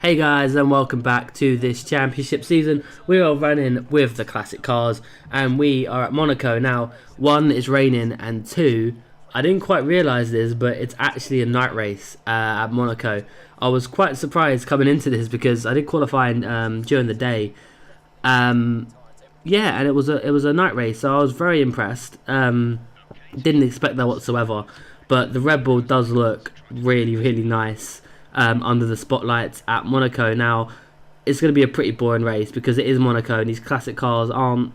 Hey guys, and welcome back to this championship season. We are running with the classic cars and we are at Monaco. Now, one, is raining, and two, I didn't quite realise this, but it's actually a night race at Monaco. I was quite surprised coming into this because I did qualifying during the day. Um, yeah, and it was a night race, so I was very impressed. Didn't expect that whatsoever, but the Red Bull does look really nice under the spotlights at Monaco. Now, it's going to be a pretty boring race because it is Monaco, and these classic cars aren't,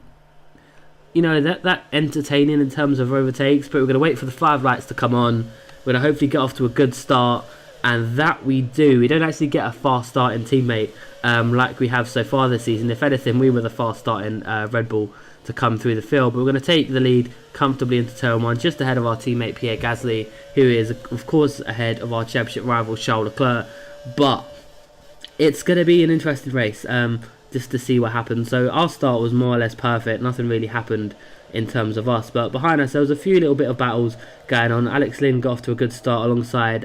that entertaining in terms of overtakes. But we're going to wait for the 5 lights to come on. We're going to hopefully get off to a good start, and that we do. We don't actually get a fast starting teammate like we have so far this season. If anything, we were the fast starting Red Bull to come through the field. But we're going to take the lead comfortably into turn one, just ahead of our teammate Pierre Gasly, who is of course ahead of our championship rival Charles Leclerc. But it's going to be an interesting race, just to see what happens. So our start was more or less perfect. Nothing really happened in terms of us, but behind us there was a few little bit of battles going on. Alex Lynn got off to a good start alongside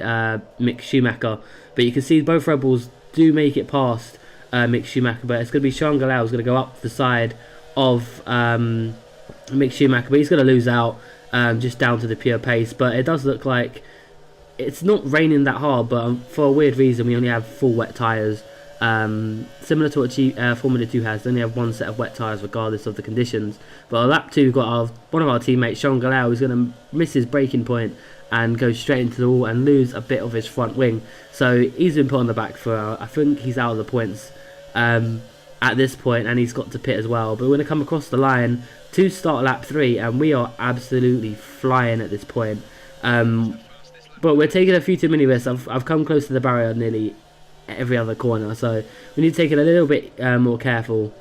Mick Schumacher, but you can see both Red Bulls do make it past Mick Schumacher. But it's going to be Sean Galal who's going to go up the side of Mick Schumacher, but he's going to lose out just down to the pure pace. But it does look like it's not raining that hard, but for a weird reason we only have full wet tyres. Similar to what Formula 2 has, they only have one set of wet tyres regardless of the conditions. But on lap 2 we've got one of our teammates, Sean Galal, who's going to miss his braking point and go straight into the wall and lose a bit of his front wing. So he's been put on the back for, I think he's out of the points at this point, and he's got to pit as well. But we're going to come across the line to start lap 3, and we are absolutely flying at this point. But we're taking a few too many risks. I've come close to the barrier nearly every other corner, so we need to take it a little bit more careful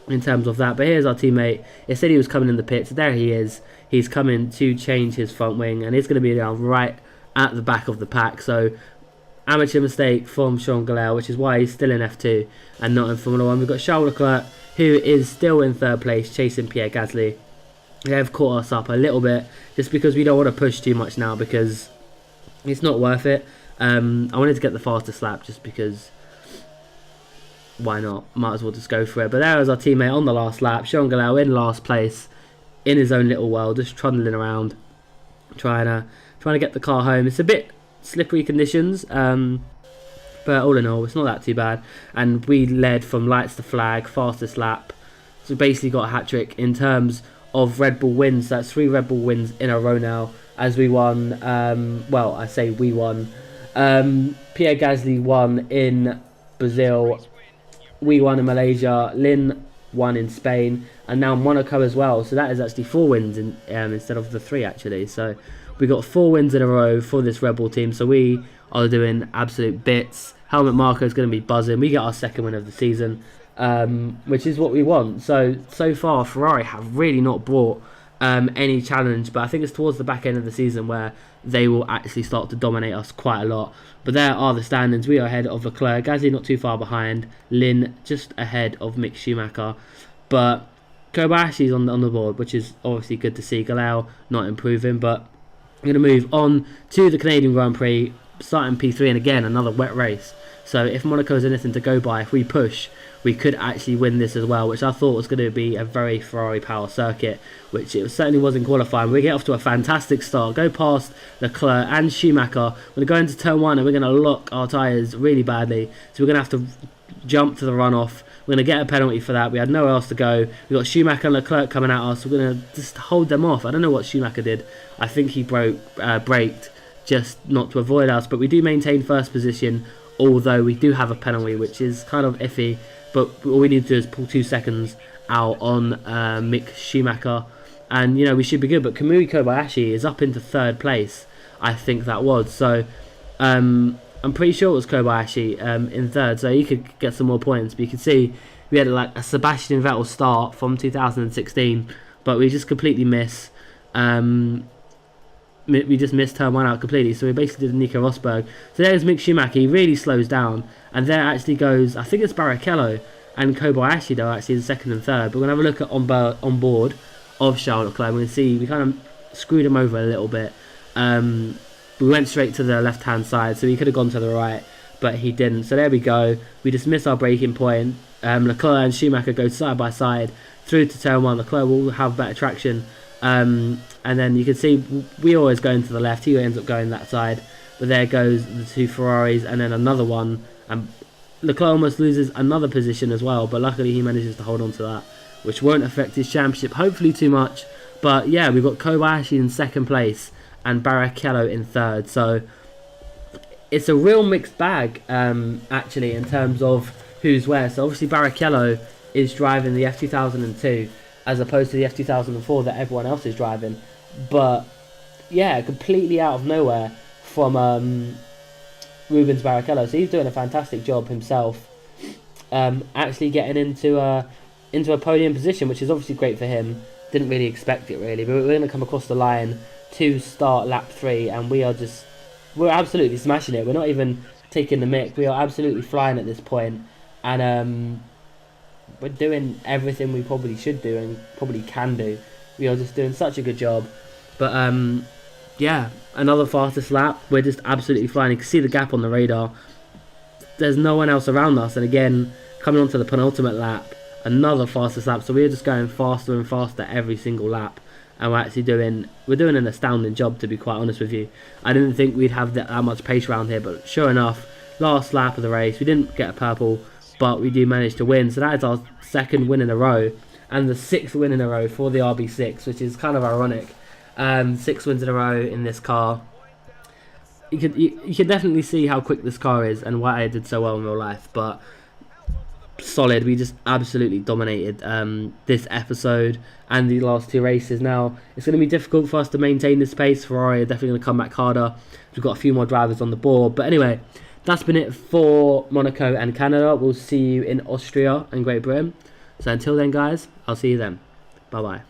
in terms of that. But here's our teammate. It said he was coming in the pits. There he is. He's coming to change his front wing, and he's going to be down right at the back of the pack. So amateur mistake from Sean Galal, which is why he's still in F2 and not in Formula 1. We've got Charles Leclerc, who is still in third place, chasing Pierre Gasly. They have caught us up a little bit, just because we don't want to push too much now, because it's not worth it. I wanted to get the fastest lap just because, why not? Might as well just go for it. But there is our teammate on the last lap, Sean Galal in last place, in his own little world, just trundling around, trying to get the car home. It's a bit slippery conditions, but all in all it's not that too bad, and we led from lights to flag, fastest lap. So basically got a hat-trick in terms of Red Bull wins. That's 3 Red Bull wins in a row now, as we won, well, I say we won, Pierre Gasly won in Brazil, we won in Malaysia, Lynn won in Spain, and now Monaco as well. So that is actually 4 wins instead of the 3 actually. So we got 4 wins in a row for this Red Bull team, so we are doing absolute bits. Helmut Marko is going to be buzzing. We get our 2nd win of the season, which is what we want. So far Ferrari have really not brought any challenge, but I think it's towards the back end of the season where they will actually start to dominate us quite a lot. But there are the standings. We are ahead of Leclerc, Gasly not too far behind, Lynn just ahead of Mick Schumacher, but Kobayashi's on the board, which is obviously good to see. Galal not improving, but we're going to move on to the Canadian Grand Prix, starting P3, and again another wet race. So if Monaco is anything to go by, if we push, we could actually win this as well, which I thought was going to be a very Ferrari power circuit, which it certainly was in qualifying. We get off to a fantastic start, go past Leclerc and Schumacher. We're going to go into turn 1 and we're going to lock our tyres really badly, so we're going to have to jump to the runoff. We're going to get a penalty for that. We had nowhere else to go. We've got Schumacher and Leclerc coming at us. We're going to just hold them off. I don't know what Schumacher did. I think he braked just not to avoid us, but we do maintain first position, although we do have a penalty, which is kind of iffy. But all we need to do is pull 2 seconds out on Mick Schumacher, and we should be good. But Kamui Kobayashi is up into 3rd place, I think that was. So I'm pretty sure it was Kobayashi in 3rd, so he could get some more points. But you can see we had like a Sebastian Vettel start from 2016, but we just completely miss. We just missed turn 1 out completely, so we basically did Nico Rosberg. So there's Mick Schumacher, he really slows down, and there actually goes, I think it's Barrichello and Kobayashi though, actually in 2nd and 3rd. But we're going to have a look at on board of Charles Leclerc. We're going to see, we kind of screwed him over a little bit. We went straight to the left hand side, so he could have gone to the right, but he didn't. So there we go. We just miss our braking point. Leclerc and Schumacher go side by side through to turn 1. Leclerc will have better traction. And then you can see we always go into the left. He ends up going that side. But there goes the 2 Ferraris and then another one. And Leclerc almost loses another position as well. But luckily he manages to hold on to that, which won't affect his championship hopefully too much. But yeah, we've got Kobayashi in 2nd place and Barrichello in 3rd. So it's a real mixed bag, actually, in terms of who's where. So obviously Barrichello is driving the F2002 as opposed to the F2004 that everyone else is driving. But yeah, completely out of nowhere from Rubens Barrichello. So he's doing a fantastic job himself, actually getting into a podium position, which is obviously great for him. Didn't really expect it really, but we're going to come across the line to start lap 3, and we're absolutely smashing it. We're not even taking the mick. We are absolutely flying at this point, and we're doing everything we probably should do and probably can do. We are just doing such a good job. But yeah, another fastest lap. We're just absolutely flying. You can see the gap on the radar. There's no one else around us, and again, coming on to the penultimate lap, another fastest lap. So we're just going faster and faster every single lap, and we're doing an astounding job, to be quite honest with you. I didn't think we'd have that much pace around here, but sure enough, last lap of the race, we didn't get a purple, but we do manage to win. So that is our 2nd win in a row, and the 6th win in a row for the RB6, which is kind of ironic. 6 wins in a row in this car. You could definitely see how quick this car is and why I did so well in real life, but solid. We just absolutely dominated this episode and the last 2 races. Now it's going to be difficult for us to maintain this pace. Ferrari are definitely going to come back harder. We've got a few more drivers on the board, but anyway, that's been it for Monaco and Canada. We'll see you in Austria and Great Britain. So until then guys, I'll see you then. Bye bye.